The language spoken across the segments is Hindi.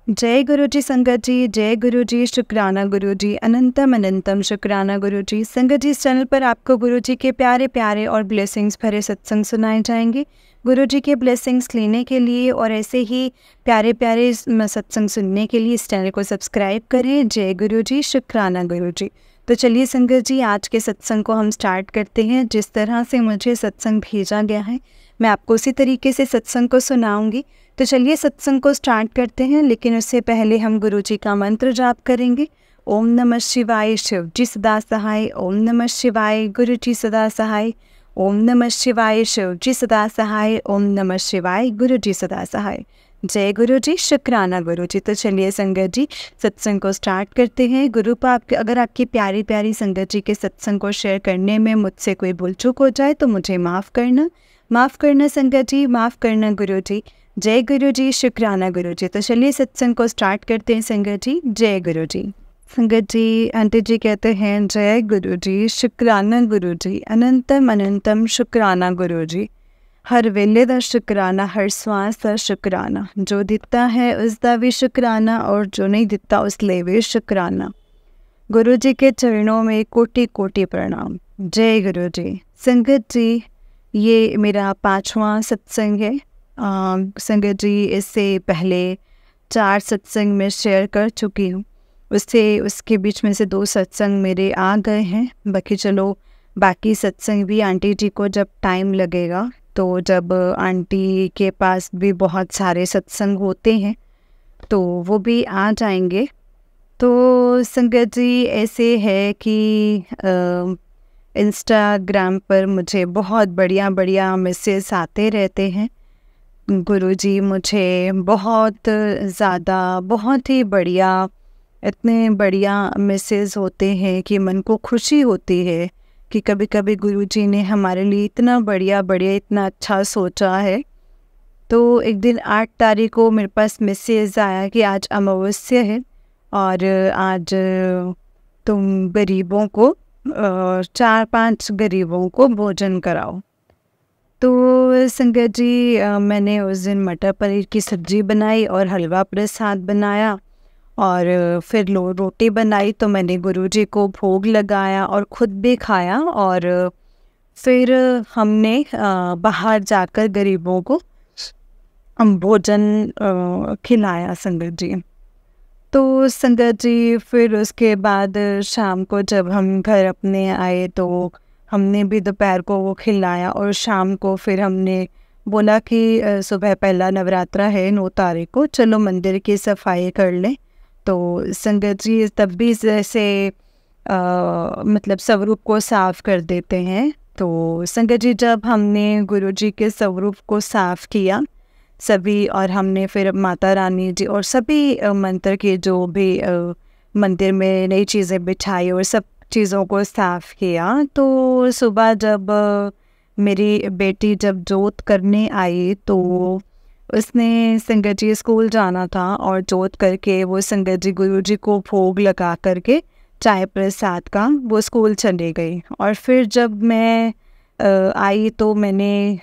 जय गुरु जी संगत जी, जय गुरु जी, शुक्राना गुरु जी, अनंतम अनंतम शुक्राना गुरु जी। संगत जी, इस चैनल पर आपको गुरु जी के प्यारे प्यारे और ब्लेसिंग्स भरे सत्संग सुनाए जाएंगे। गुरु जी के ब्लेसिंग्स लेने के लिए और ऐसे ही प्यारे प्यारे सत्संग सुनने के लिए इस चैनल को सब्सक्राइब करें। जय गुरु जी, शुक्राना गुरु जी। तो चलिए संगत जी, आज के सत्संग को हम स्टार्ट करते हैं। जिस तरह से मुझे सत्संग भेजा गया है, मैं आपको उसी तरीके से सत्संग को सुनाऊंगी। तो चलिए सत्संग को स्टार्ट करते हैं, लेकिन उससे पहले हम गुरु जी का मंत्र जाप करेंगे। ओम नमः शिवाय, शिव जी सदा सहाय। ओम नमः शिवाय, गुरु जी सदा सहाय। ओम नमः शिवाय, शिव जी सदा सहाय। ओम नमः शिवाय, गुरु जी सदा सहाय। जय गुरु जी, शुक्राना गुरु जी। तो चलिए संगत जी, सत्संग को स्टार्ट करते हैं। गुरु पर अगर आपकी प्यारी प्यारी संगत जी के सत्संग को शेयर करने में मुझसे कोई भूल चूक हो जाए तो मुझे माफ़ करना संगत जी, माफ़ करना गुरु जी। जय गुरु जी, शुक्राना गुरु जी। तो चलिए सत्संग को स्टार्ट करते हैं संगत जी। जय गुरु जी। संगत जी, आंटी जी कहते हैं जय गुरु जी, शुक्राना गुरु जी, अनंतम अनंतम शुक्राना गुरु जी। हर वेले दा शुक्राना, हर श्वास दा शुक्राना। जो दिता है उसका भी शुक्राना और जो नहीं दिता उस लिए भी शुक्राना। गुरु जी के चरणों में कोटि कोटि प्रणाम। जय गुरु जी। संगत जी, ये मेरा 5वां सत्संग है। संगत जी, इससे पहले 4 सत्संग मैं शेयर कर चुकी हूँ। उसके बीच में से 2 सत्संग मेरे आ गए हैं। बाकी सत्संग भी आंटी जी को जब टाइम लगेगा, तो जब आंटी के पास भी बहुत सारे सत्संग होते हैं तो वो भी आ जाएंगे। तो संगत जी, ऐसे है कि इंस्टाग्राम पर मुझे बहुत बढ़िया बढ़िया मैसेज आते रहते हैं। गुरुजी मुझे बहुत ज़्यादा, बहुत ही बढ़िया, इतने बढ़िया मैसेज होते हैं कि मन को खुशी होती है कि कभी कभी गुरुजी ने हमारे लिए इतना बढ़िया बढ़िया, इतना अच्छा सोचा है। तो एक दिन 8 तारीख को मेरे पास मैसेज आया कि आज अमावस्या है और आज तुम गरीबों को 4-5 गरीबों को भोजन कराओ। तो संगत जी, मैंने उस दिन मटर पनीर की सब्ज़ी बनाई और हलवा प्रसाद बनाया और फिर रोटी बनाई। तो मैंने गुरुजी को भोग लगाया और ख़ुद भी खाया और फिर हमने बाहर जाकर गरीबों को भोजन खिलाया संगत जी। तो संगत जी, फिर उसके बाद शाम को जब हम घर अपने आए तो हमने भी दोपहर को वो खिलाया और शाम को फिर हमने बोला कि सुबह पहला नवरात्रा है 9 तारीख को, चलो मंदिर की सफाई कर लें। तो संगत जी, तब भी जैसे मतलब स्वरूप को साफ़ कर देते हैं। तो संगत जी, जब हमने गुरुजी के स्वरूप को साफ़ किया सभी, और हमने फिर माता रानी जी और सभी मंत्र के जो भी मंदिर में नई चीज़ें बिछाई और सब चीज़ों को साफ़ किया, तो सुबह जब मेरी बेटी जब जोत करने आई तो उसने संगत जी स्कूल जाना था और जोत करके वो संगत जी गुरुजी को भोग लगा करके चाय प्रसाद का वो स्कूल चले गई। और फिर जब मैं आई तो मैंने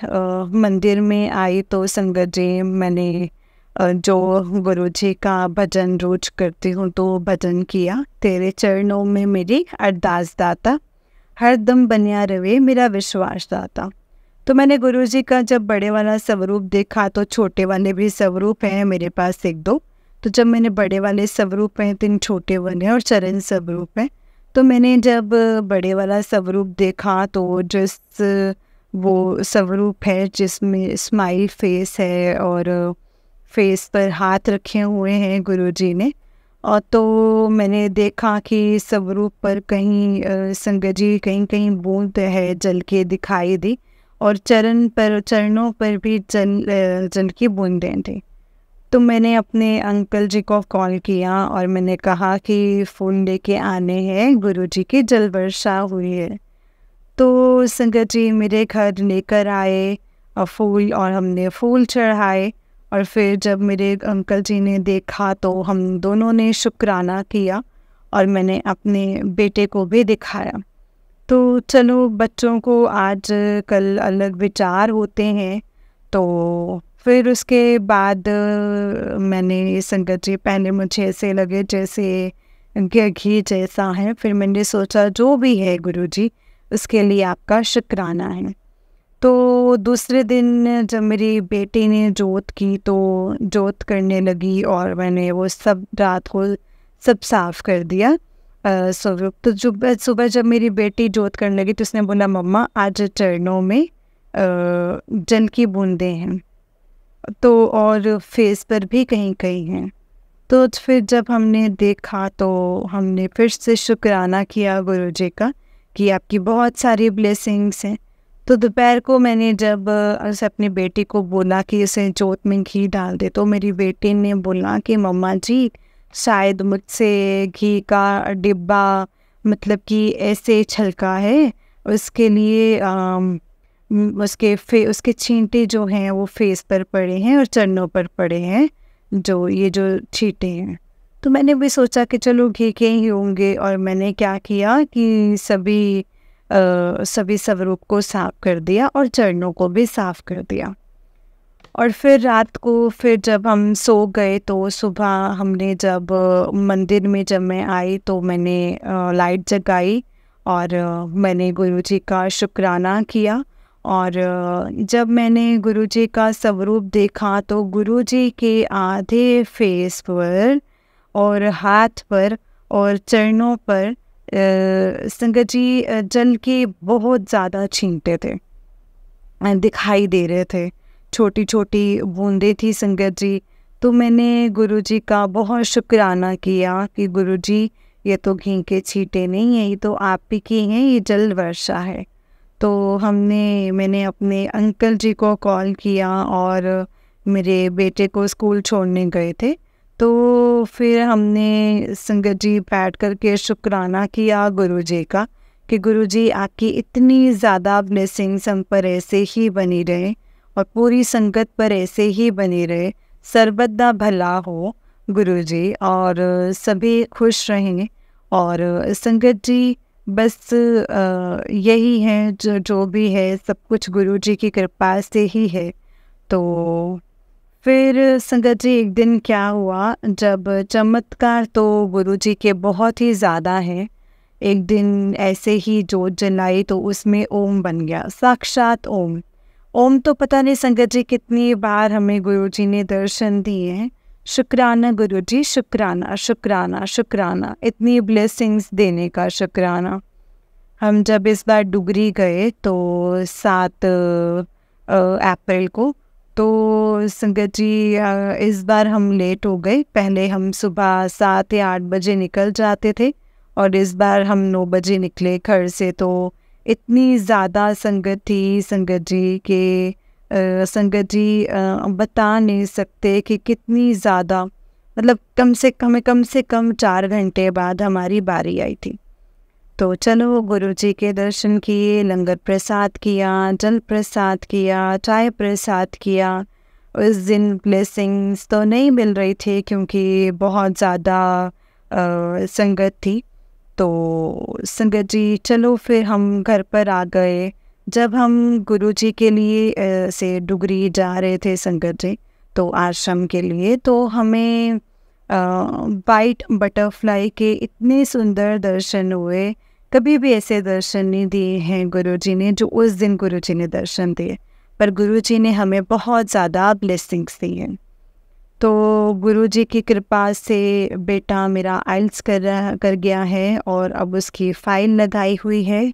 मंदिर में आई तो संगत जी, मैंने जो गुरुजी का भजन रोज करती हूँ तो भजन किया। तेरे चरणों में मेरी अरदास दाता, हरदम बनिया रवे मेरा विश्वास दाता। तो मैंने गुरुजी का जब बड़े वाला स्वरूप देखा तो छोटे वाले भी स्वरूप हैं मेरे पास 1-2। तो जब मैंने बड़े वाले स्वरूप हैं 3 छोटे वाले और चरण स्वरूप हैं, तो मैंने जब बड़े वाला स्वरूप देखा तो जिस वो स्वरूप है जिसमें स्माइल फेस है और फेस पर हाथ रखे हुए हैं गुरुजी ने, और तो मैंने देखा कि स्वरूप पर कहीं संगत जी कहीं कहीं बूंद है जल के दिखाई दी और चरणों पर भी जल की बूंदें थी। तो मैंने अपने अंकल जी को कॉल किया और मैंने कहा कि फ़ोन लेके आने हैं, गुरुजी की जल वर्षा हुई है। तो संगत जी मेरे घर लेकर आए फूल और हमने फूल चढ़ाए। और फिर जब मेरे अंकल जी ने देखा तो हम दोनों ने शुक्राना किया और मैंने अपने बेटे को भी दिखाया। तो चलो, बच्चों को आज कल अलग विचार होते हैं, तो फिर उसके बाद मैंने संगत जी, पहले मुझे ऐसे लगे जैसे घी जैसा है, फिर मैंने सोचा जो भी है गुरुजी उसके लिए आपका शुक्राना है। तो दूसरे दिन जब मेरी बेटी ने जोत की तो जोत करने लगी और मैंने वो सब रात को सब साफ कर दिया। सुबह तो सुबह जब मेरी बेटी जोत करने लगी तो उसने बोला, मम्मा आज चरणों में जल की बूंदें हैं, तो और फेस पर भी कहीं कहीं हैं। तो फिर जब हमने देखा तो हमने फिर से शुक्राना किया गुरुजी का कि आपकी बहुत सारी ब्लेसिंग्स हैं। तो दोपहर को मैंने जब अपनी बेटी को बोला कि इसे जोत में घी डाल दे, तो मेरी बेटी ने बोला कि मम्मा जी शायद मुझसे घी का डिब्बा मतलब कि ऐसे छलका है, उसके लिए उसके छींटे जो हैं वो फेस पर पड़े हैं और चरणों पर पड़े हैं, जो छींटे हैं। तो मैंने भी सोचा कि चलो घी के ही होंगे, और मैंने क्या किया कि सभी स्वरूप को साफ कर दिया और चरणों को भी साफ कर दिया। और फिर रात को फिर जब हम सो गए तो सुबह हमने जब मंदिर में जब मैं आई तो मैंने लाइट जगाई और मैंने गुरुजी का शुक्राना किया। और जब मैंने गुरुजी का स्वरूप देखा तो गुरुजी के आधे फेस पर और हाथ पर और चरणों पर संगत जी जल के बहुत ज़्यादा छींटे थे, दिखाई दे रहे थे, छोटी छोटी बूंदें थी संगत जी। तो मैंने गुरुजी का बहुत शुक्राना किया कि गुरुजी ये तो घी के छींटे नहीं है, ये तो आप ही की हैं, ये जल वर्षा है। तो मैंने अपने अंकल जी को कॉल किया और मेरे बेटे को स्कूल छोड़ने गए थे, तो फिर हमने संगत जी बैठ कर के शुक्राना किया गुरुजी का कि गुरुजी आपकी इतनी ज़्यादा ब्लेसिंग्स हम पर ऐसे ही बनी रहे और पूरी संगत पर ऐसे ही बनी रहे, सर्वदा भला हो गुरुजी और सभी खुश रहें। और संगत जी बस यही है, जो भी है सब कुछ गुरुजी की कृपा से ही है। तो फिर संगत जी एक दिन क्या हुआ, जब चमत्कार तो गुरुजी के बहुत ही ज़्यादा हैं। एक दिन ऐसे ही जोत जलाई तो उसमें ओम बन गया, साक्षात ओम। ओम तो पता नहीं संगत जी कितनी बार हमें गुरुजी ने दर्शन दिए हैं। शुक्राना गुरुजी, शुक्राना शुक्राना शुक्राना, इतनी ब्लेसिंग्स देने का शुक्राना। हम जब इस बार डुगरी गए तो 7 अप्रैल को, तो संगत जी इस बार हम लेट हो गए। पहले हम सुबह 7 या 8 बजे निकल जाते थे और इस बार हम 9 बजे निकले घर से। तो इतनी ज़्यादा संगत थी संगत जी के संगत जी बता नहीं सकते कि कितनी ज़्यादा, मतलब कम से कम 4 घंटे बाद हमारी बारी आई थी। तो चलो गुरुजी के दर्शन किए, लंगर प्रसाद किया, जल प्रसाद किया, चाय प्रसाद किया। उस दिन ब्लेसिंग्स तो नहीं मिल रही थी क्योंकि बहुत ज़्यादा संगत थी। तो संगत जी चलो फिर हम घर पर आ गए। जब हम गुरुजी के लिए से डुगरी जा रहे थे संगत जी, तो आश्रम के लिए, तो हमें वाइट बटरफ्लाई के इतने सुंदर दर्शन हुए। कभी भी ऐसे दर्शन नहीं दिए हैं गुरुजी ने जो उस दिन गुरुजी ने दर्शन दिए, पर गुरुजी ने हमें बहुत ज़्यादा ब्लेसिंग्स दी हैं। तो गुरुजी की कृपा से बेटा मेरा आइल्स कर गया है और अब उसकी फ़ाइल लगाई हुई है।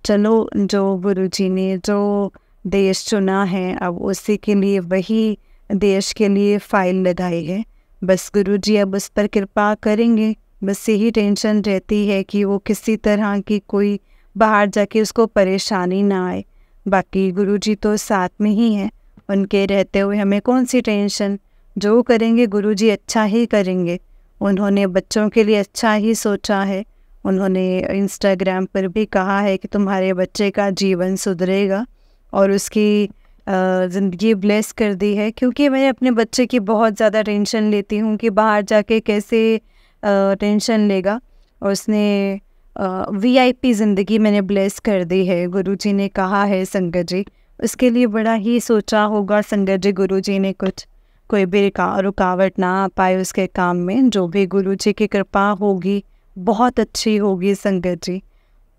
चलो जो गुरुजी ने जो देश चुना है अब उसी के लिए, वही देश के लिए फ़ाइल लगाई है। बस गुरुजी अब उस पर कृपा करेंगे। बस यही टेंशन रहती है कि वो किसी तरह की कोई बाहर जाके उसको परेशानी ना आए। बाकी गुरुजी तो साथ में ही हैं, उनके रहते हुए हमें कौन सी टेंशन। जो करेंगे गुरुजी अच्छा ही करेंगे। उन्होंने बच्चों के लिए अच्छा ही सोचा है। उन्होंने इंस्टाग्राम पर भी कहा है कि तुम्हारे बच्चे का जीवन सुधरेगा और उसकी ज़िंदगी ब्लेस कर दी है। क्योंकि मैं अपने बच्चे की बहुत ज़्यादा टेंशन लेती हूँ कि बाहर जाके कैसे टेंशन लेगा, और उसने VIP ज़िंदगी मैंने ब्लेस कर दी है। गुरुजी ने कहा है संगत जी, उसके लिए बड़ा ही सोचा होगा संगत जी, गुरु जी ने कुछ कोई भी रुकावट ना आ पाए उसके काम में। जो भी गुरु जी की कृपा होगी बहुत अच्छी होगी संगत जी।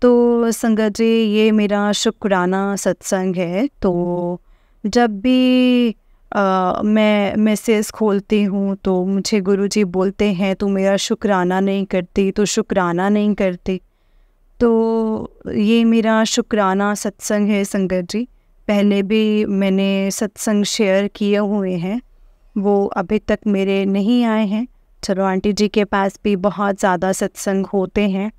तो संगत जी, ये मेरा शुक्राना सत्संग है। तो जब भी मैं मैसेज खोलती हूँ तो मुझे गुरुजी बोलते हैं तू मेरा शुक्राना नहीं करती, तो शुक्राना नहीं करती। तो ये मेरा शुक्राना सत्संग है संगत जी। पहले भी मैंने सत्संग शेयर किए हुए हैं, वो अभी तक मेरे नहीं आए हैं। चलो, आंटी जी के पास भी बहुत ज़्यादा सत्संग होते हैं,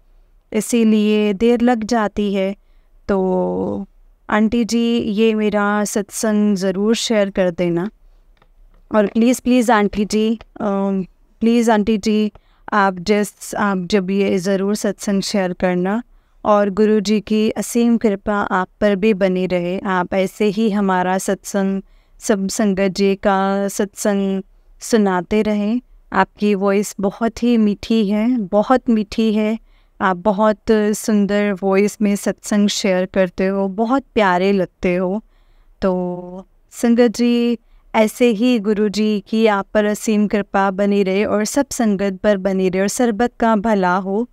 इसीलिए देर लग जाती है। तो आंटी जी, ये मेरा सत्संग ज़रूर शेयर कर देना। और प्लीज़ आंटी जी, प्लीज़ आंटी जी, आप जब ये ज़रूर सत्संग शेयर करना। और गुरु जी की असीम कृपा आप पर भी बनी रहे। आप ऐसे ही हमारा सत्संग, सब संगत जी का सत्संग सुनाते रहें। आपकी वॉइस बहुत ही मीठी है, बहुत मीठी है। आप बहुत सुंदर वॉइस में सत्संग शेयर करते हो, बहुत प्यारे लगते हो। तो संगत जी, ऐसे ही गुरु जी की आप पर असीम कृपा बनी रहे और सब संगत पर बनी रहे और सर्बत का भला हो।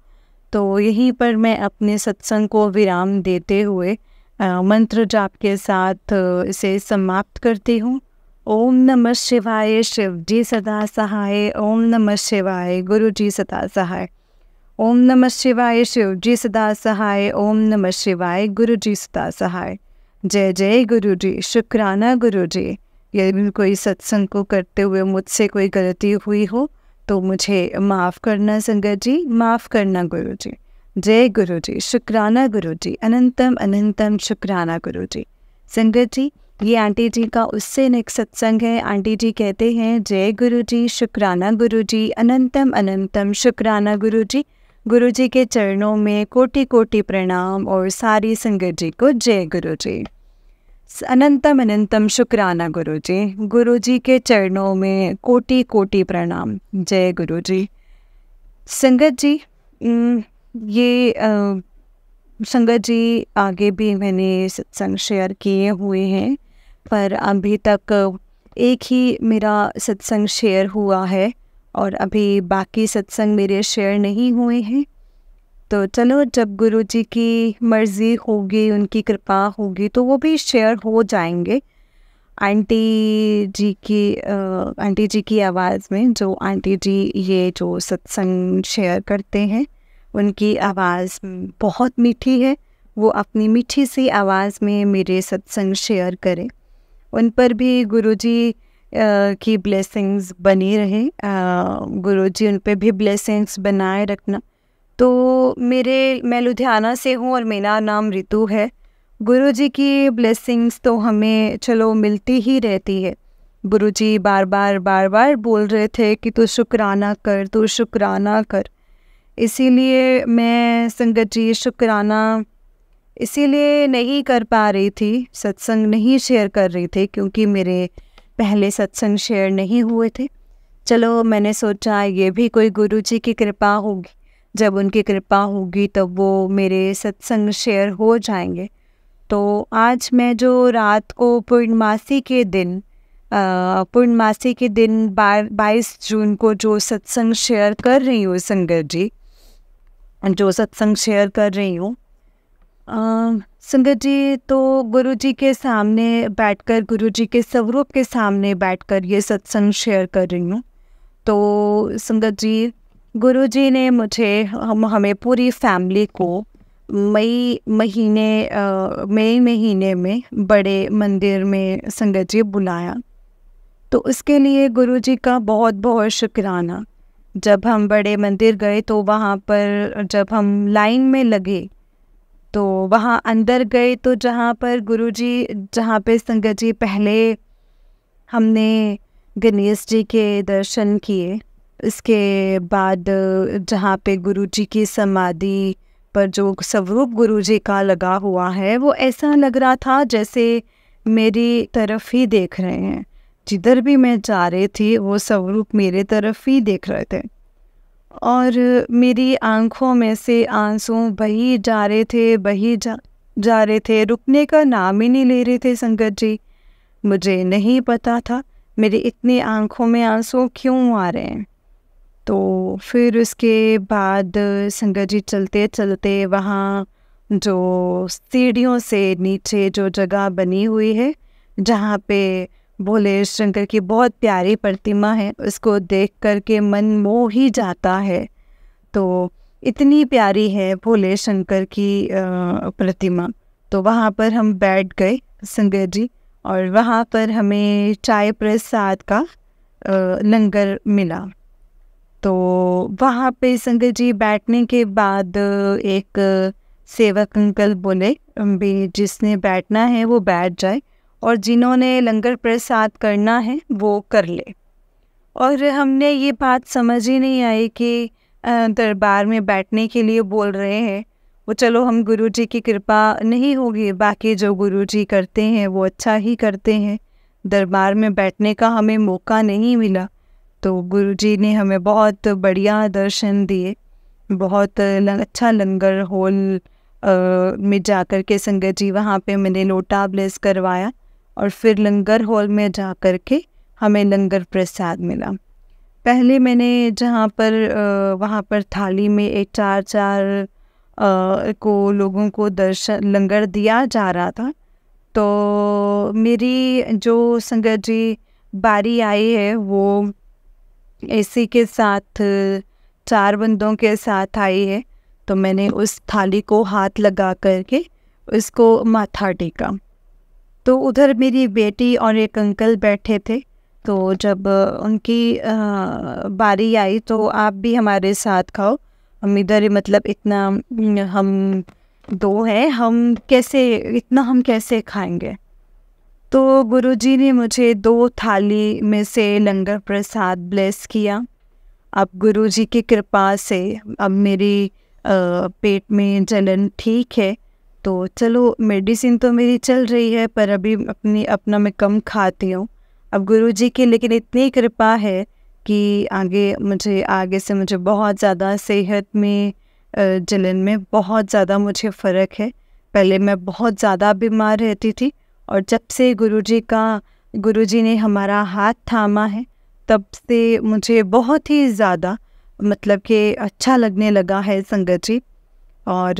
तो यहीं पर मैं अपने सत्संग को विराम देते हुए मंत्र जाप के साथ इसे समाप्त करती हूँ। ओम नमः शिवाय, शिव जी सदा सहाय। ओम नमः शिवाय, गुरु जी सदा सहाय। ओम नमः शिवाय, शिव जी सदा सहाय। ओम नमः शिवाय, गुरु जी सदा सहाय। जय जय गुरु जी, शुक्राना गुरु जी। यदि कोई सत्संग को करते हुए मुझसे कोई गलती हुई हो तो मुझे माफ़ करना संगत जी, माफ़ करना गुरु जी। जय गुरु जी, शुक्राना गुरु जी, अनंतम अनंतम शुक्राना गुरु जी। संगत जी, ये आंटी जी का उससे नेक्स्ट सत्संग है। आंटी जी कहते हैं, जय गुरु जी, शुक्राना गुरु जी, अनंतम अनंतम शुक्राना गुरु जी। गुरु जी के चरणों में कोटि कोटि प्रणाम और सारी संगत जी को जय गुरु जी। अनंतम अनंतम शुक्राना गुरु जी। गुरु जी के चरणों में कोटि कोटि प्रणाम। जय गुरु जी। संगत जी, ये संगत जी, आगे भी मैंने सत्संग शेयर किए हुए हैं, पर अभी तक एक ही मेरा सत्संग शेयर हुआ है और अभी बाकी सत्संग मेरे शेयर नहीं हुए हैं। तो चलो, जब गुरु जी की मर्ज़ी होगी, उनकी कृपा होगी, तो वो भी शेयर हो जाएंगे। आंटी जी की आवाज़ में, जो आंटी जी ये जो सत्संग शेयर करते हैं, उनकी आवाज़ बहुत मीठी है। वो अपनी मीठी सी आवाज़ में मेरे सत्संग शेयर करें। उन पर भी गुरु जी की ब्लेसिंग्स बनी रहे। गुरु जी उन पर भी ब्लेसिंग्स बनाए रखना। तो मैं लुधियाना से हूँ और मेरा नाम रितु है। गुरुजी की ब्लेसिंग्स तो हमें चलो मिलती ही रहती है। गुरुजी बार बार बोल रहे थे कि तू शुक्राना कर, तू शुक्राना कर। इसीलिए मैं संगत जी शुक्राना इसीलिए नहीं कर पा रही थी, सत्संग नहीं शेयर कर रही थी, क्योंकि मेरे पहले सत्संग शेयर नहीं हुए थे। चलो, मैंने सोचा ये भी कोई गुरुजी की कृपा होगी। जब उनकी कृपा होगी तब वो मेरे सत्संग शेयर हो जाएंगे। तो आज मैं जो रात को पूर्णमासी के दिन 22 जून को जो सत्संग शेयर कर रही हूँ संगत जी, जो सत्संग शेयर कर रही हूँ संगत जी, तो गुरु जी के सामने बैठकर, गुरु जी के स्वरूप के सामने बैठकर ये सत्संग शेयर कर रही हूँ। तो संगत जी, गुरु जी ने हमें पूरी फैमिली को मई महीने में बड़े मंदिर में संगत जी बुलाया। तो उसके लिए गुरु जी का बहुत बहुत शुक्राना। जब हम बड़े मंदिर गए तो वहाँ पर जब हम लाइन में लगे तो वहाँ अंदर गए, तो जहाँ पे संगत जी पहले हमने गणेश जी के दर्शन किए, इसके बाद जहाँ पे गुरु जी की समाधि पर जो स्वरूप गुरु जी का लगा हुआ है, वो ऐसा लग रहा था जैसे मेरी तरफ ही देख रहे हैं। जिधर भी मैं जा रही थी वो स्वरूप मेरे तरफ ही देख रहे थे और मेरी आंखों में से आंसू बही जा रहे थे, जा रहे थे, रुकने का नाम ही नहीं ले रहे थे संगत जी। मुझे नहीं पता था मेरी इतनी आँखों में आंसू क्यों आ रहे हैं। तो फिर उसके बाद संगत जी चलते चलते वहाँ जो सीढ़ियों से नीचे जो जगह बनी हुई है जहाँ पे भोले शंकर की बहुत प्यारी प्रतिमा है, उसको देख कर के मन मोह ही जाता है। तो इतनी प्यारी है भोले शंकर की प्रतिमा। तो वहाँ पर हम बैठ गए संगत जी, और वहाँ पर हमें चाय प्रसाद का लंगर मिला। तो वहाँ पे संगत जी बैठने के बाद एक सेवक अंकल बोले भी जिसने बैठना है वो बैठ जाए और जिन्होंने लंगर प्रसाद करना है वो कर ले। और हमने ये बात समझ ही नहीं आई कि दरबार में बैठने के लिए बोल रहे हैं। वो चलो हम गुरुजी की कृपा नहीं होगी, बाकी जो गुरुजी करते हैं वो अच्छा ही करते हैं। दरबार में बैठने का हमें मौका नहीं मिला, तो गुरुजी ने हमें बहुत बढ़िया दर्शन दिए। बहुत अच्छा लंगर हॉल में जा कर के संगत जी वहाँ पे मैंने लोटा ब्लेस करवाया, और फिर लंगर हॉल में जा कर के हमें लंगर प्रसाद मिला। पहले मैंने जहाँ पर वहाँ पर थाली में एक चार को लोगों को दर्शन लंगर दिया जा रहा था, तो मेरी जो संगत जी बारी आई है वो एसी के साथ 4 बंदों के साथ आई है। तो मैंने उस थाली को हाथ लगा करके उसको माथा टेका। तो उधर मेरी बेटी और एक अंकल बैठे थे। तो जब उनकी बारी आई तो आप भी हमारे साथ खाओ, हम इधर मतलब इतना हम 2 हैं, हम कैसे खाएंगे। तो गुरुजी ने मुझे 2 थाली में से लंगर प्रसाद ब्लेस किया। अब गुरुजी की कृपा से अब मेरी पेट में जलन ठीक है। तो चलो मेडिसिन तो मेरी चल रही है, पर अभी अपना मैं कम खाती हूँ। अब गुरुजी की लेकिन इतनी कृपा है कि आगे से मुझे बहुत ज़्यादा सेहत में जलन में बहुत ज़्यादा मुझे फ़र्क है। पहले मैं बहुत ज़्यादा बीमार रहती थी, और जब से गुरुजी ने हमारा हाथ थामा है तब से मुझे बहुत ही ज़्यादा मतलब कि अच्छा लगने लगा है संगत जी। और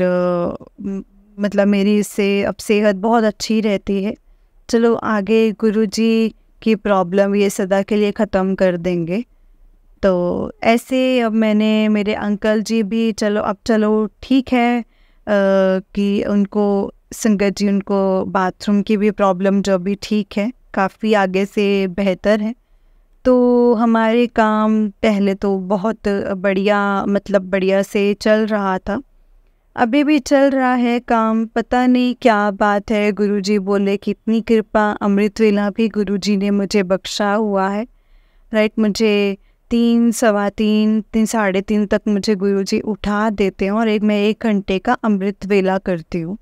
मतलब मेरी इससे अब सेहत बहुत अच्छी रहती है। चलो आगे गुरुजी की प्रॉब्लम ये सदा के लिए ख़त्म कर देंगे। तो ऐसे अब मैंने मेरे अंकल जी भी चलो ठीक है कि उनको संगत जी उनको बाथरूम की भी प्रॉब्लम जो भी ठीक है, काफ़ी आगे से बेहतर है। तो हमारे काम पहले तो बहुत बढ़िया से चल रहा था, अभी भी चल रहा है काम। पता नहीं क्या बात है, गुरुजी बोले कि इतनी कृपा, अमृत वेला भी गुरुजी ने मुझे बख्शा हुआ है। राइट, मुझे 3, सवा 3, साढ़े 3 तक मुझे गुरुजी उठा देते हैं, और मैं 1 घंटे का अमृत वेला करती हूँ।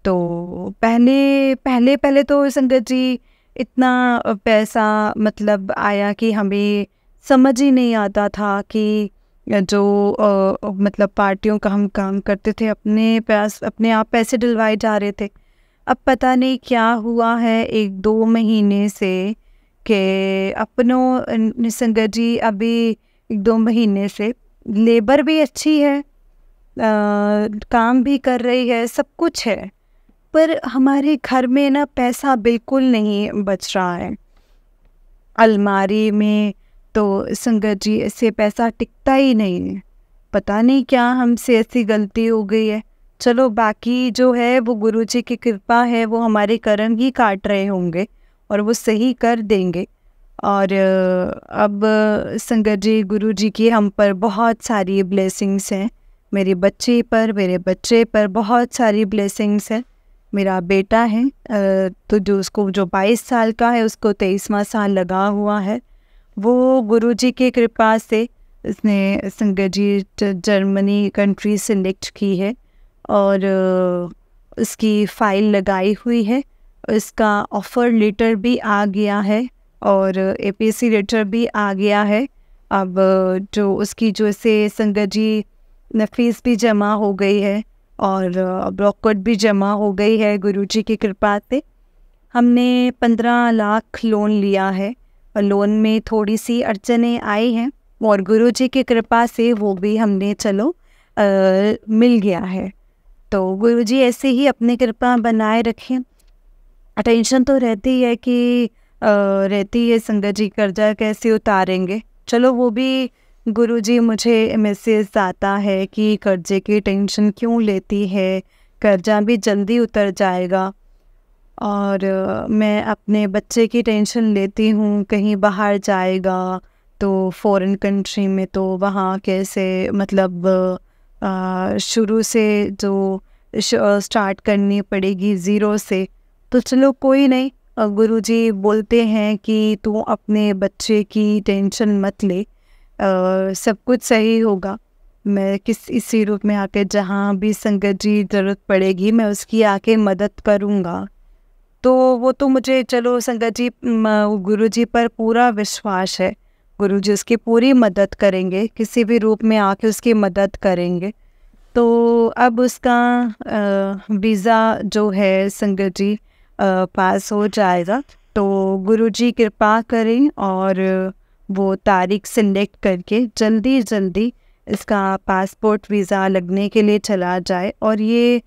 तो पहले तो संगत जी इतना पैसा मतलब आया कि हमें समझ ही नहीं आता था कि जो मतलब पार्टियों का हम काम करते थे अपने आप पैसे डलवाए जा रहे थे। अब पता नहीं क्या हुआ है 1-2 महीने से कि अपनों संगत जी अभी 1-2 महीने से लेबर भी अच्छी है, काम भी कर रही है, सब कुछ है, पर हमारे घर में ना पैसा बिल्कुल नहीं बच रहा है। अलमारी में तो संगत जी ऐसे पैसा टिकता ही नहीं है। पता नहीं क्या हमसे ऐसी गलती हो गई है। चलो बाकी जो है वो गुरुजी की कृपा है, वो हमारे कर्म ही काट रहे होंगे और वो सही कर देंगे। और अब संगत जी गुरुजी की हम पर बहुत सारी ब्लेसिंग्स हैं, मेरे बच्चे पर बहुत सारी ब्लेसिंग्स हैं। मेरा बेटा है तो जो 22 साल का है, उसको 23वां साल लगा हुआ है। वो गुरुजी की कृपा से उसने संगत जी जर्मनी कंट्री सिलेक्ट की है, और उसकी फ़ाइल लगाई हुई है। उसका ऑफ़र लेटर भी आ गया है और एपीसी लेटर भी आ गया है। अब जो उसकी जो से संगत जी फीस भी जमा हो गई है, और ब्रोकट भी जमा हो गई है गुरुजी की कृपा से। हमने 15 लाख लोन लिया है और लोन में थोड़ी सी अड़चनें आई हैं और गुरुजी की कृपा से वो भी हमने मिल गया है। तो गुरुजी ऐसे ही अपनी कृपा बनाए रखें। टेंशन तो रहती है कि रहती है संगत जी, कर्जा कैसे उतारेंगे। चलो वो भी गुरुजी, मुझे मैसेज आता है कि कर्जे की टेंशन क्यों लेती है, कर्जा भी जल्दी उतर जाएगा। और मैं अपने बच्चे की टेंशन लेती हूँ, कहीं बाहर जाएगा तो फॉरेन कंट्री में, तो वहाँ कैसे मतलब शुरू से जो स्टार्ट करनी पड़ेगी ज़ीरो से। तो चलो कोई नहीं, गुरुजी बोलते हैं कि तू अपने बच्चे की टेंशन मत ले, सब कुछ सही होगा। मैं इसी रूप में आके जहाँ भी संगत जी ज़रूरत पड़ेगी मैं उसकी आके मदद करूँगा। तो वो तो मुझे, चलो संगत जी, गुरुजी पर पूरा विश्वास है, गुरुजी उसकी पूरी मदद करेंगे, किसी भी रूप में आके उसकी मदद करेंगे। तो अब उसका वीज़ा जो है संगत जी पास हो जाएगा। तो गुरुजी कृपा करें और वो तारीख सिलेक्ट करके जल्दी जल्दी इसका पासपोर्ट वीज़ा लगने के लिए चला जाए और ये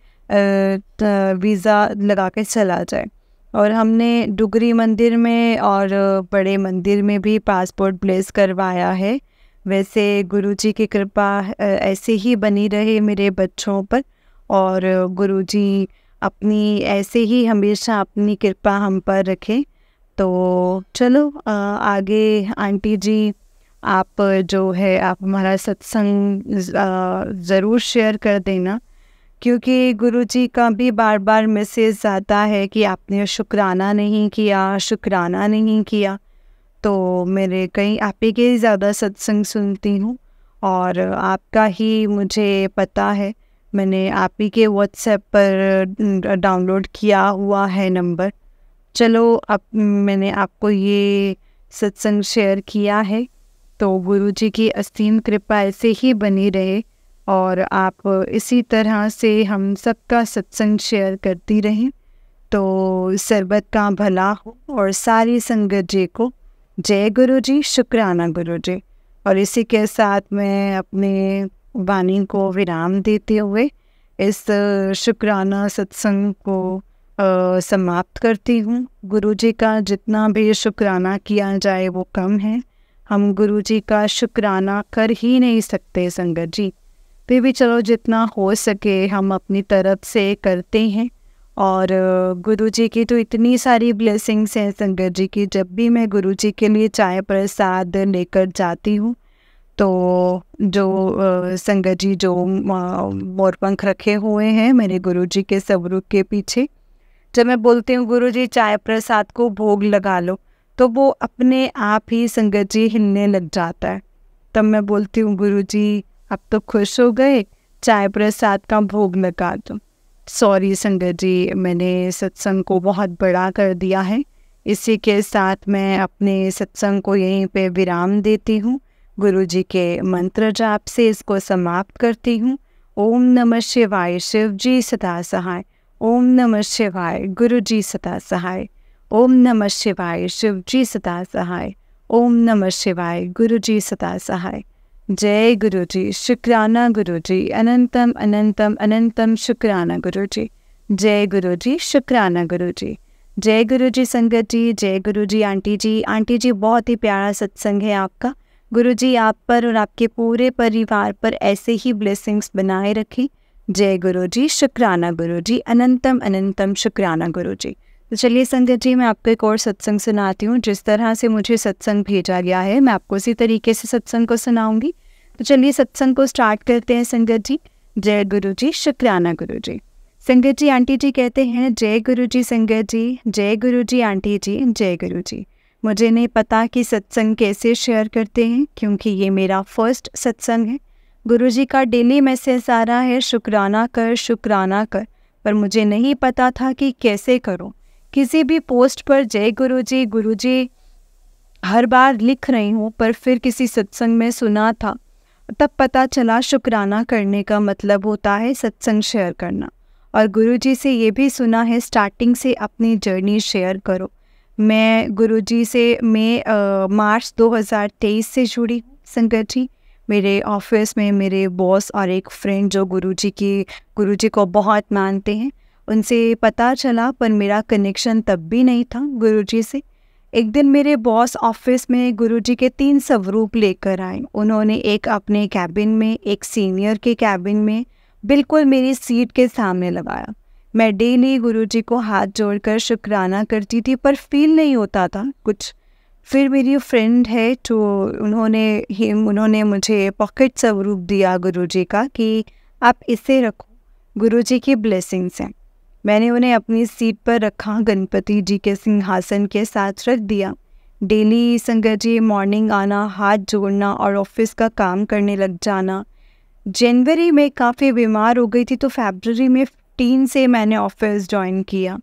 वीज़ा लगा के चला जाए। और हमने डुगरी मंदिर में और बड़े मंदिर में भी पासपोर्ट प्लेस करवाया है। वैसे गुरुजी की कृपा ऐसे ही बनी रहे मेरे बच्चों पर, और गुरुजी अपनी ऐसे ही हमेशा अपनी कृपा हम पर रखें। तो चलो आगे आंटी जी, आप जो है आप हमारा सत्संग ज़रूर शेयर कर देना, क्योंकि गुरुजी का भी बार बार मैसेज आता है कि आपने शुक्राना नहीं किया, शुक्राना नहीं किया। तो मेरे कई आप ही के ज़्यादा सत्संग सुनती हूँ और आपका ही मुझे पता है, मैंने आप ही के व्हाट्सएप पर डाउनलोड किया हुआ है नंबर। चलो अब मैंने आपको ये सत्संग शेयर किया है, तो गुरुजी की असीम कृपा ऐसे ही बनी रहे और आप इसी तरह से हम सबका सत्संग शेयर करती रहें, तो सर्बत का भला हो। और सारी संगत जी को जय गुरुजी, शुक्राना गुरुजी। और इसी के साथ मैं अपने वाणी को विराम देते हुए इस शुक्राना सत्संग को समाप्त करती हूँ। गुरुजी का जितना भी शुक्राना किया जाए वो कम है, हम गुरुजी का शुक्राना कर ही नहीं सकते संगत जी। फिर भी चलो जितना हो सके हम अपनी तरफ से करते हैं। और गुरुजी की तो इतनी सारी ब्लेसिंग्स हैं संगत जी की, जब भी मैं गुरुजी के लिए चाय प्रसाद लेकर जाती हूँ तो जो संगत जी जो मोरपंख रखे हुए हैं मेरे गुरुजी के स्वरूप के पीछे, जब मैं बोलती हूँ गुरुजी चाय प्रसाद को भोग लगा लो, तो वो अपने आप ही संगत जी हिलने लग जाता है। तब मैं बोलती हूँ गुरुजी अब तो खुश हो गए, चाय प्रसाद का भोग लगा दो। सॉरी संगत जी, मैंने सत्संग को बहुत बड़ा कर दिया है। इसी के साथ मैं अपने सत्संग को यहीं पे विराम देती हूँ। गुरुजी के मंत्र जाप से इसको समाप्त करती हूँ। ओम नमः शिवाय, शिव जी सदा सहाय। ओम नमः शिवाय, गुरुजी सदा सहाय। ओम नमः शिवाय, शिव जी सदा सहाय। ओम नमः शिवाय, गुरुजी सदा सहाय। जय गुरुजी, शुक्राना गुरुजी, अनंतम अनंतम अनंतम शुक्राना गुरुजी। जय गुरुजी, शुक्राना गुरुजी। जय गुरुजी संगत जी, जय गुरुजी आंटी जी। आंटी जी बहुत ही प्यारा सत्संग है आपका। गुरुजी आप पर और आपके पूरे परिवार पर ऐसे ही ब्लेसिंग्स बनाए रखें। जय गुरुजी, शुक्राना गुरुजी, अनंतम अनंतम शुक्राना गुरुजी। तो चलिए संगत जी, मैं आपको एक और सत्संग सुनाती हूँ। जिस तरह से मुझे सत्संग भेजा गया है मैं आपको उसी तरीके से सत्संग को सुनाऊंगी। तो चलिए सत्संग को स्टार्ट करते हैं संगत जी। जय गुरुजी, शुक्राना गुरुजी। संगत जी आंटी जी कहते हैं जय गुरुजी संगत जी, जय गुरुजी आंटी जी, जय गुरुजी। मुझे नहीं पता कि सत्संग कैसे शेयर करते हैं, क्योंकि ये मेरा फर्स्ट सत्संग है। गुरुजी का डेली मैसेज आ रहा है शुक्राना कर, शुक्राना कर, पर मुझे नहीं पता था कि कैसे करूं। किसी भी पोस्ट पर जय गुरुजी गुरुजी हर बार लिख रही हूँ, पर फिर किसी सत्संग में सुना था तब पता चला शुक्राना करने का मतलब होता है सत्संग शेयर करना। और गुरुजी से ये भी सुना है स्टार्टिंग से अपनी जर्नी शेयर करो। मैं गुरुजी से मार्च 2023 से जुड़ी हूँ संगत जी। मेरे ऑफिस में मेरे बॉस और एक फ्रेंड जो गुरुजी को बहुत मानते हैं, उनसे पता चला, पर मेरा कनेक्शन तब भी नहीं था गुरुजी से। एक दिन मेरे बॉस ऑफिस में गुरुजी के 3 स्वरूप लेकर आए। उन्होंने एक अपने कैबिन में, एक सीनियर के कैबिन में, बिल्कुल मेरी सीट के सामने लगाया। मैं डेली गुरुजी को हाथ जोड़कर शुक्राना करती थी, पर फील नहीं होता था कुछ। फिर मेरी फ्रेंड है तो उन्होंने मुझे पॉकेट स्वरूप दिया गुरुजी का कि आप इसे रखो, गुरुजी की ब्लेसिंग्स हैं। मैंने उन्हें अपनी सीट पर रखा, गणपति जी के सिंहासन के साथ रख दिया। डेली संगत जी मॉर्निंग आना, हाथ जोड़ना और ऑफिस का काम करने लग जाना। जनवरी में काफ़ी बीमार हो गई थी, तो फरवरी में 15 से मैंने ऑफिस ज्वाइन किया।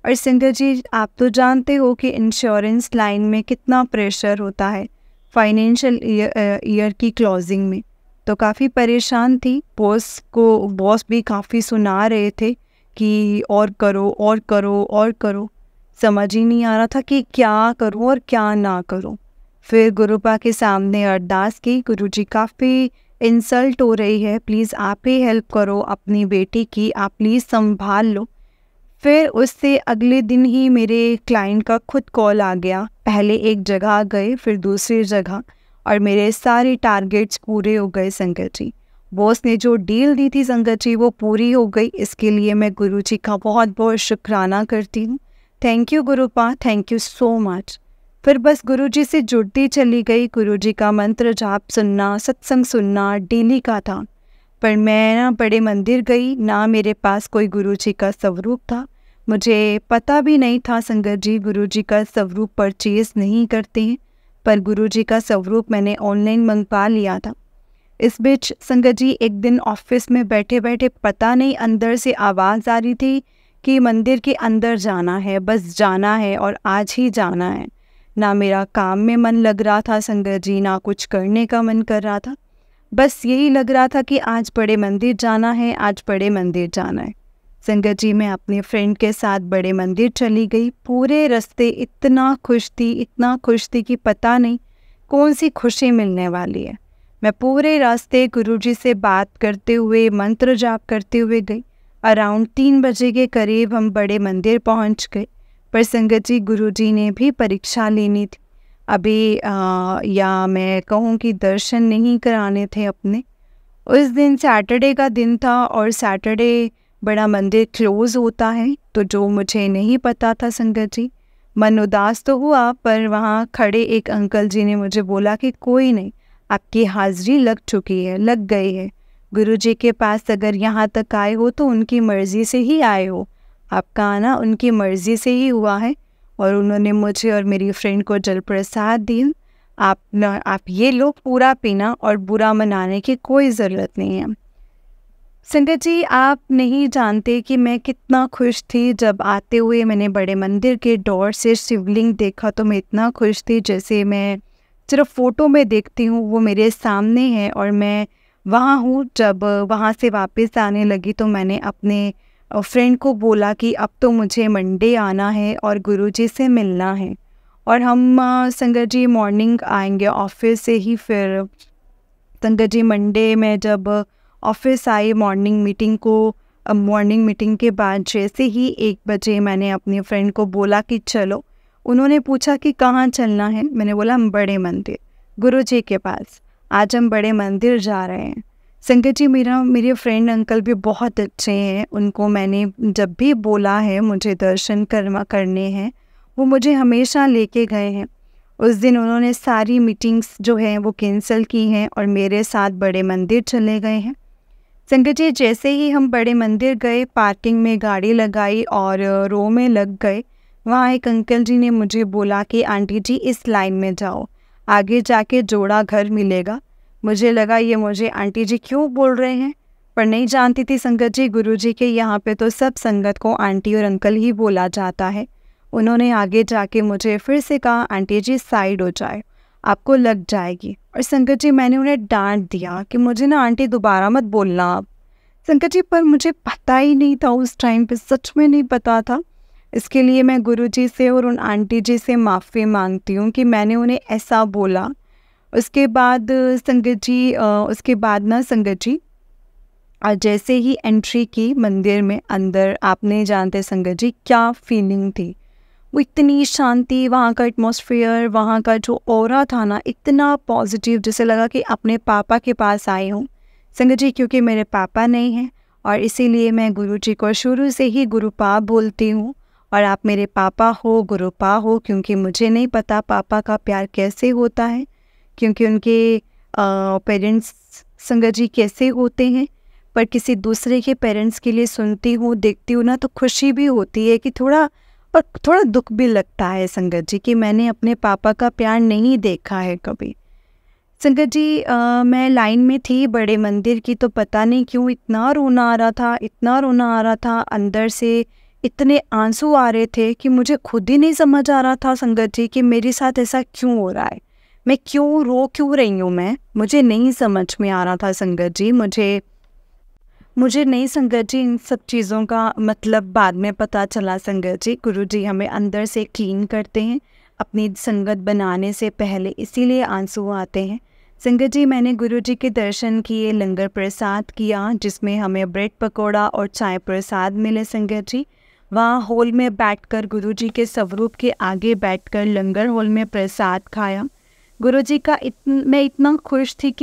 और संगत जी आप तो जानते हो कि इंश्योरेंस लाइन में कितना प्रेशर होता है फाइनेंशियल ईयर की क्लोजिंग में, तो काफ़ी परेशान थी। बॉस भी काफ़ी सुना रहे थे कि और करो और करो और करो। समझ ही नहीं आ रहा था कि क्या करूं और क्या ना करूं। फिर गुरुपा के सामने अरदास की, गुरुजी काफ़ी इंसल्ट हो रही है, प्लीज़ आप ही हेल्प करो अपनी बेटी की, आप प्लीज़ संभाल लो। फिर उससे अगले दिन ही मेरे क्लाइंट का खुद कॉल आ गया। पहले एक जगह गए, फिर दूसरी जगह, और मेरे सारे टारगेट्स पूरे हो गए संगत जी। बॉस ने जो डील दी थी संगत जी वो पूरी हो गई। इसके लिए मैं गुरुजी का बहुत बहुत शुक्राना करती हूँ। Thank you गुरुपा, thank you so much. फिर बस गुरुजी से जुड़ती चली गई। गुरुजी का मंत्र जाप सुनना, सत्संग सुनना डेली का था। पर मैं ना बड़े मंदिर गई, ना मेरे पास कोई गुरुजी का स्वरूप था। मुझे पता भी नहीं था संगत जी गुरुजी का स्वरूप परचेज नहीं करते हैं, पर गुरुजी का स्वरूप मैंने ऑनलाइन मंगवा लिया था। इस बीच संगत जी एक दिन ऑफिस में बैठे बैठे पता नहीं अंदर से आवाज़ आ रही थी कि मंदिर के अंदर जाना है, बस जाना है और आज ही जाना है। ना मेरा काम में मन लग रहा था संगत जी, ना कुछ करने का मन कर रहा था। बस यही लग रहा था कि आज बड़े मंदिर जाना है, आज बड़े मंदिर जाना है। संगत जी मैं अपने फ्रेंड के साथ बड़े मंदिर चली गई। पूरे रास्ते इतना खुश थी कि पता नहीं कौन सी खुशी मिलने वाली है। मैं पूरे रास्ते गुरुजी से बात करते हुए, मंत्र जाप करते हुए गई। अराउंड 3 बजे के करीब हम बड़े मंदिर पहुंच गए। पर संगत जी गुरुजी ने भी परीक्षा लेनी थी अभी, या मैं कहूँ कि दर्शन नहीं कराने थे अपने। उस दिन सैटरडे का दिन था और सैटरडे बड़ा मंदिर क्लोज़ होता है, तो जो मुझे नहीं पता था संगत जी। मन उदास तो हुआ, पर वहाँ खड़े एक अंकल जी ने मुझे बोला कि कोई नहीं, आपकी हाज़िरी लग चुकी है, लग गई है। गुरुजी के पास अगर यहाँ तक आए हो तो उनकी मर्ज़ी से ही आए हो, आपका आना उनकी मर्ज़ी से ही हुआ है। और उन्होंने मुझे और मेरी फ्रेंड को जल प्रसाद दिया। आप ये लो, पूरा पीना, और बुरा मनाने की कोई ज़रूरत नहीं है। संगत जी आप नहीं जानते कि मैं कितना खुश थी जब आते हुए मैंने बड़े मंदिर के डोर से शिवलिंग देखा, तो मैं इतना खुश थी जैसे मैं सिर्फ फ़ोटो में देखती हूँ, वो मेरे सामने है और मैं वहाँ हूँ। जब वहाँ से वापस आने लगी तो मैंने अपने फ्रेंड को बोला कि अब तो मुझे मंडे आना है और गुरुजी से मिलना है, और हम संगत जी मॉर्निंग आएंगे ऑफिस से ही। फिर संगत जी मंडे में जब ऑफिस आई मॉर्निंग मीटिंग के बाद जैसे ही 1 बजे मैंने अपनी फ्रेंड को बोला कि चलो। उन्होंने पूछा कि कहाँ चलना है, मैंने बोला हम बड़े मंदिर, गुरुजी के पास, आज हम बड़े मंदिर जा रहे हैं। संगत जी मेरे फ्रेंड अंकल भी बहुत अच्छे हैं, उनको मैंने जब भी बोला है मुझे दर्शन करने हैं, वो मुझे हमेशा लेके गए हैं। उस दिन उन्होंने सारी मीटिंग्स जो हैं वो कैंसिल की हैं और मेरे साथ बड़े मंदिर चले गए हैं। संगत जी जैसे ही हम बड़े मंदिर गए, पार्किंग में गाड़ी लगाई और रो में लग गए। वहाँ एक अंकल जी ने मुझे बोला कि आंटी जी इस लाइन में जाओ, आगे जाके जोड़ा घर मिलेगा। मुझे लगा ये मुझे आंटी जी क्यों बोल रहे हैं, पर नहीं जानती थी संगत जी गुरुजी के यहाँ पे तो सब संगत को आंटी और अंकल ही बोला जाता है। उन्होंने आगे जाके मुझे फिर से कहा आंटी जी साइड हो जाए, आपको लग जाएगी। और संगत जी मैंने उन्हें डांट दिया कि मुझे ना आंटी दोबारा मत बोलना आप। संगत जी पर मुझे पता ही नहीं था उस टाइम पे, सच में नहीं पता था। इसके लिए मैं गुरुजी से और उन आंटी जी से माफ़ी मांगती हूँ कि मैंने उन्हें ऐसा बोला। उसके बाद संगत जी उसके बाद ना संगत जी जैसे ही एंट्री की मंदिर में अंदर, आप नहीं जानते संगत जी क्या फीलिंग थी। वो इतनी शांति, वहाँ का एटमॉस्फेयर, वहाँ का जो ऑरा था ना, इतना पॉजिटिव, जैसे लगा कि अपने पापा के पास आई हूँ संगत जी। क्योंकि मेरे पापा नहीं हैं और इसीलिए मैं गुरुजी को शुरू से ही गुरुपा बोलती हूँ। और आप मेरे पापा हो, गुरुपा हो, क्योंकि मुझे नहीं पता पापा का प्यार कैसे होता है, क्योंकि उनके पेरेंट्स संगत जी कैसे होते हैं। पर किसी दूसरे के पेरेंट्स के लिए सुनती हूँ, देखती हूँ ना, तो खुशी भी होती है कि थोड़ा दुख भी लगता है संगत जी कि मैंने अपने पापा का प्यार नहीं देखा है कभी। संगत जी मैं लाइन में थी बड़े मंदिर की, तो पता नहीं क्यों इतना रोना आ रहा था, इतना रोना आ रहा था, अंदर से इतने आंसू आ रहे थे कि मुझे खुद ही नहीं समझ आ रहा था संगत जी कि मेरे साथ ऐसा क्यों हो रहा है, मैं क्यों रही हूँ मैं, मुझे नहीं समझ में आ रहा था संगत जी। मुझे नहीं संगत जी इन सब चीज़ों का मतलब बाद में पता चला संगत जी। गुरुजी हमें अंदर से क्लीन करते हैं अपनी संगत बनाने से पहले, इसीलिए आंसू आते हैं संगत जी। मैंने गुरुजी के दर्शन किए, लंगर प्रसाद किया जिसमें हमें ब्रेड पकौड़ा और चाय प्रसाद मिले संगत जी। वहाँ हॉल में बैठकर गुरुजी के स्वरूप के आगे बैठकर लंगर हॉल में प्रसाद खाया। गुरुजी का मैं इतना खुश थी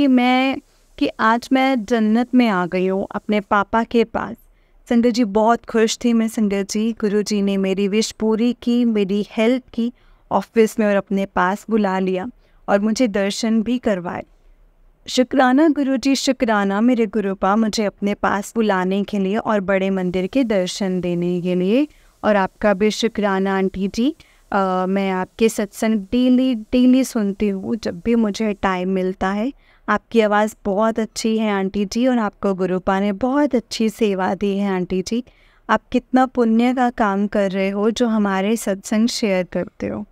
कि आज मैं जन्नत में आ गई हूँ अपने पापा के पास। संगत जी बहुत खुश थी मैं संगत जी। गुरुजी ने मेरी विश पूरी की, मेरी हेल्प की, ऑफिस में और अपने पास बुला लिया और मुझे दर्शन भी करवाए। शुक्राना गुरुजी, शुक्राना मेरे गुरुपा मुझे अपने पास बुलाने के लिए और बड़े मंदिर के दर्शन देने के लिए। और आपका भी शुक्राना आंटी जी। मैं आपके सत्संग डेली सुनती हूँ जब भी मुझे टाइम मिलता है। आपकी आवाज़ बहुत अच्छी है आंटी जी और आपको गुरुपा ने बहुत अच्छी सेवा दी है आंटी जी। आप कितना पुण्य का काम कर रहे हो जो हमारे सत्संग शेयर करते हो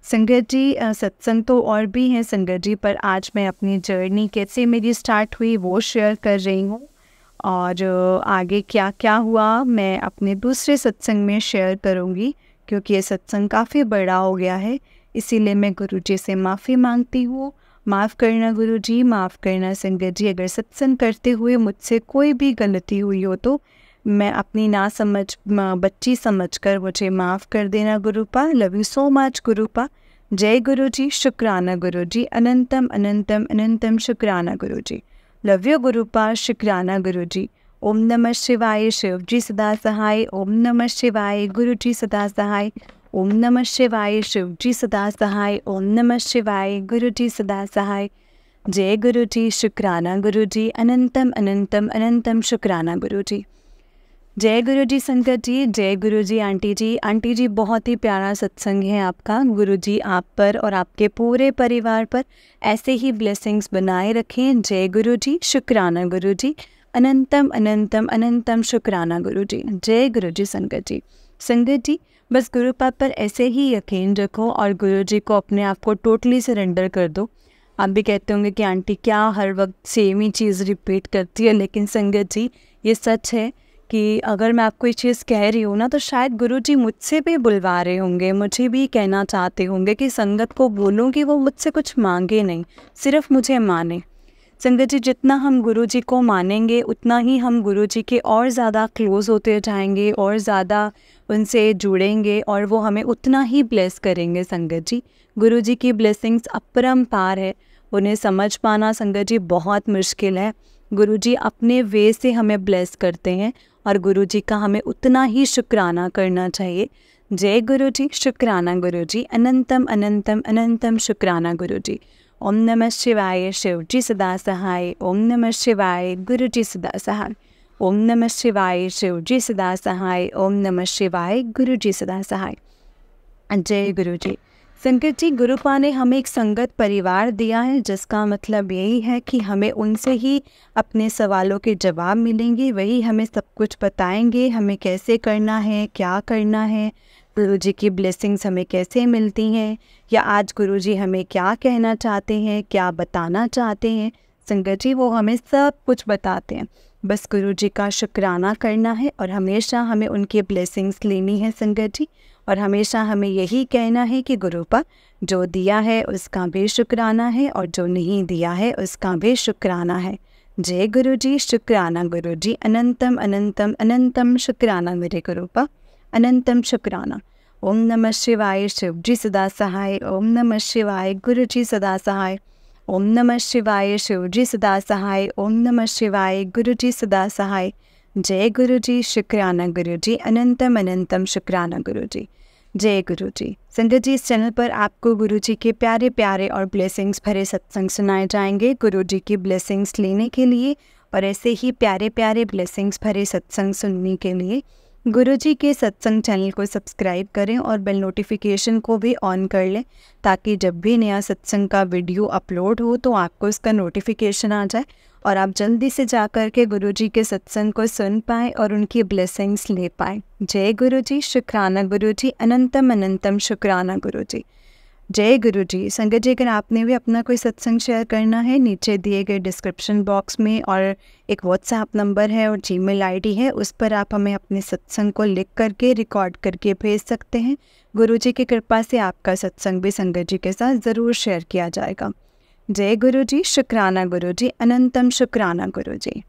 संगत जी। सत्संग तो और भी हैं संगत जी, पर आज मैं अपनी जर्नी कैसे मेरी स्टार्ट हुई वो शेयर कर रही हूँ। और आगे क्या क्या हुआ मैं अपने दूसरे सत्संग में शेयर करूँगी, क्योंकि ये सत्संग काफ़ी बड़ा हो गया है। इसीलिए मैं गुरुजी से माफ़ी मांगती हूँ। माफ़ करना गुरुजी, माफ़ करना संगत जी। अगर सत्संग करते हुए मुझसे कोई भी गलती हुई हो तो मैं अपनी ना समझ बच्ची समझकर मुझे माफ़ कर देना गुरुपा। Love you so much गुरुपा। जय गुरुजी, शुक्राना गुरुजी, अनंतम अनंतम अनंतम शुक्राना गुरुजी। लव यू गुरुपा, शुक्राना गुरुजी। ओम नमः शिवाय, शिव जी सदा सहाय। ओम नमः शिवाय, गुरुजी सदा सहाय। ओम नमः शिवाय, शिव जी सदा सहाय। ओम नमः शिवाय, गुरुजी सदा सहाय। जय गुरुजी, शुक्राना गुरुजी, अनंतम अनंतम अनंतम शुक्राना गुरुजी। जय गुरुजी संगत जी, जय गुरुजी आंटी जी। आंटी जी बहुत ही प्यारा सत्संग है आपका। गुरुजी आप पर और आपके पूरे परिवार पर ऐसे ही ब्लेसिंग्स बनाए रखें। जय गुरुजी, शुक्राना गुरुजी, अनंतम अनंतम अनंतम शुक्राना गुरुजी। जय गुरुजी संगत जी। संगत जी बस गुरुपा पर ऐसे ही यकीन रखो और गुरुजी को अपने आप को टोटली सरेंडर कर दो। आप भी कहते होंगे कि आंटी क्या हर वक्त सेम ही चीज़ रिपीट करती है, लेकिन संगत जी ये सच है कि अगर मैं आपको ये चीज़ कह रही हूँ ना तो शायद गुरुजी मुझसे भी बुलवा रहे होंगे, मुझे भी कहना चाहते होंगे कि संगत को बोलूँ कि वो मुझसे कुछ मांगे नहीं, सिर्फ मुझे माने। संगत जी जितना हम गुरुजी को मानेंगे उतना ही हम गुरुजी के और ज़्यादा क्लोज़ होते जाएंगे और ज़्यादा उनसे जुड़ेंगे और वो हमें उतना ही ब्लेस करेंगे संगत जी। गुरुजी की ब्लेसिंग्स अपरंपार है, उन्हें समझ पाना संगत जी बहुत मुश्किल है। गुरुजी अपने वे से हमें ब्लेस करते हैं और गुरुजी का हमें उतना ही शुक्राना करना चाहिए। जय गुरुजी, शुक्राना गुरुजी, अनंतम अनंतम अनंतम शुक्राना गुरुजी। ओम नमः शिवाय, शिव जी सदा सहाय। ओम नमः शिवाय, गुरुजी सदा सहाय। ओम नमः शिवाय, शिव जी सदा सहाय। ओम नमः शिवाय, गुरुजी सदा सहाय। जय गुरुजी। संगत जी गुरुपा ने हमें एक संगत परिवार दिया है, जिसका मतलब यही है कि हमें उनसे ही अपने सवालों के जवाब मिलेंगे, वही हमें सब कुछ बताएंगे, हमें कैसे करना है, क्या करना है, गुरु जी की ब्लेसिंग्स हमें कैसे मिलती हैं, या आज गुरु जी हमें क्या कहना चाहते हैं, क्या बताना चाहते हैं। संगत जी वो हमें सब कुछ बताते हैं, बस गुरु जी का शुक्राना करना है और हमेशा हमें उनकी ब्लेसिंग्स लेनी है संगत जी। और हमेशा हमें यही कहना है कि गुरु पर जो दिया है उसका भी शुक्राना है और जो नहीं दिया है उसका भी शुक्राना है। जय गुरु जी, शुक्राना गुरु जी, अनंतम अनंतम अनंतम शुक्राना मेरे गुरु पर, अनंतम शुक्राना। ओम नमः शिवाय, शिव जी सदा सहाय। ओम नमः शिवाय, गुरु जी सदा सहाय। ओम नमः शिवाय, शिव जी सदा सहाय। ओम नमः शिवाय, गुरु जी सदा सहाय। जय गुरु जी, शुक्राना गुरु जी, अनंतम अनंतम शुक्राना गुरु जी। जय गुरु जी। संगत जी, इस चैनल पर आपको गुरु जी के प्यारे प्यारे और ब्लेसिंग्स भरे सत्संग सुनाए जाएंगे। गुरु जी की ब्लेसिंग्स लेने के लिए और ऐसे ही प्यारे प्यारे ब्लेसिंग्स भरे सत्संग सुनने के लिए गुरु जी के सत्संग चैनल को सब्सक्राइब करें और बेल नोटिफिकेशन को भी ऑन कर लें, ताकि जब भी नया सत्संग का वीडियो अपलोड हो तो आपको इसका नोटिफिकेशन आ जाए और आप जल्दी से जा कर के गुरु जी के सत्संग को सुन पाएँ और उनकी ब्लेसिंग्स ले पाएँ। जय गुरु जी, शुक्राना गुरु जी, अनंतम अनंतम शुक्राना गुरु जी। जय गुरु जी। संगत जी, अगर आपने भी अपना कोई सत्संग शेयर करना है, नीचे दिए गए डिस्क्रिप्शन बॉक्स में और एक व्हाट्सएप नंबर है और जीमेल आईडी है, उस पर आप हमें अपने सत्संग को लिख करके रिकॉर्ड करके भेज सकते हैं। गुरु जी की कृपा से आपका सत्संग भी संगत जी के साथ ज़रूर शेयर किया जाएगा। जय गुरु जी, शुक्राना गुरु जी, अनंतम शुक्राना गुरु जी।